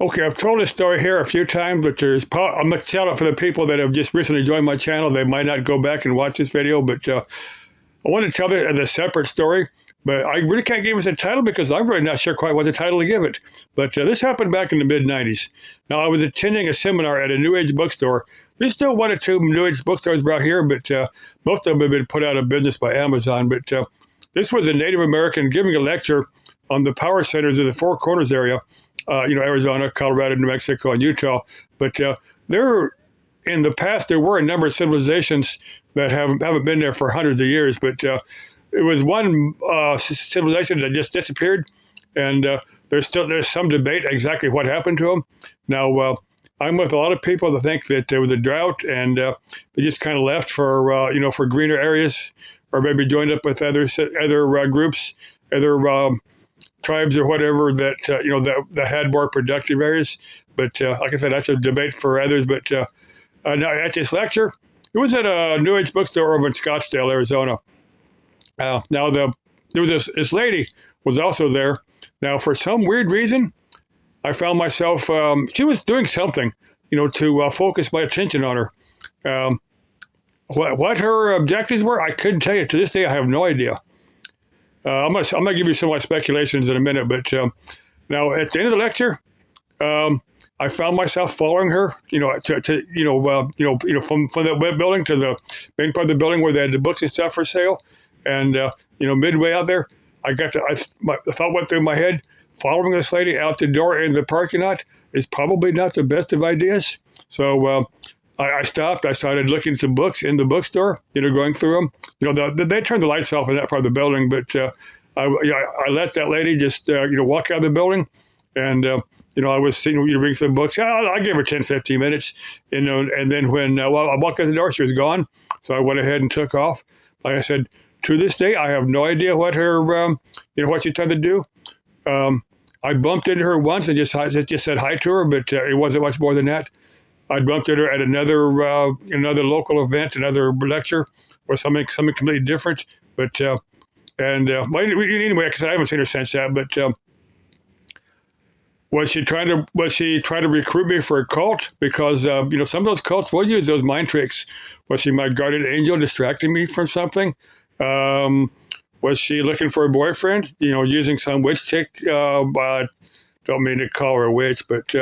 Okay, I've told this story here a few times, but I'm going to tell it for the people that have just recently joined my channel. They might not go back and watch this video, but I want to tell it as a separate story. But I really can't give it a title because I'm really not sure quite what the title to give it. But this happened back in the mid-'90s. Now, I was attending a seminar at a New Age bookstore. There's still one or two New Age bookstores around here, but most of them have been put out of business by Amazon. But this was a Native American giving a lecture on the power centers of the Four Corners area. Arizona, Colorado, New Mexico, and Utah. But in the past, there were a number of civilizations that haven't been there for hundreds of years. But it was one civilization that just disappeared, and there's some debate exactly what happened to them. Now, I'm with a lot of people that think that there was a drought, and they just kind of left for greener areas, or maybe joined up with other groups, other tribes or whatever that had more productive areas. But like I said, that's a debate for others. But now at this lecture, it was at a New Age bookstore over in Scottsdale, Arizona. There was this lady was also there. Now, for some weird reason, I found myself, she was doing something, to focus my attention on her. What her objectives were, I couldn't tell you. To this day, I have no idea. I'm gonna give you some of my speculations in a minute, but now at the end of the lecture, I found myself following her, from the building to the main part of the building where they had the books and stuff for sale, and midway out there, I thought went through my head, following this lady out the door in the parking lot is probably not the best of ideas. So I stopped. I started looking at some books in the bookstore, going through them. They turned the lights off in that part of the building, but I let that lady just, walk out of the building. And, I was seeing, bring some books. I gave her 10, 15 minutes, and then when I walked out the door, she was gone. So I went ahead and took off. Like I said, to this day, I have no idea what her, what she tried to do. I bumped into her once and just said hi to her, but it wasn't much more than that. I bumped into her at another local event, another lecture, or something completely different. But anyway, like I said, I haven't seen her since that. But was she trying to recruit me for a cult? Because some of those cults will use those mind tricks. Was she my guardian angel distracting me from something? Was she looking for a boyfriend? Using some witch trick? I don't mean to call her a witch, but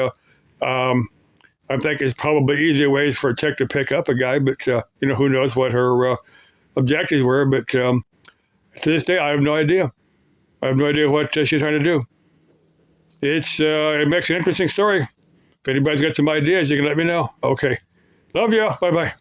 I think it's probably easier ways for a chick to pick up a guy, but, who knows what her objectives were. But to this day, I have no idea. I have no idea what she's trying to do. It makes an interesting story. If anybody's got some ideas, you can let me know. Okay. Love you. Bye-bye.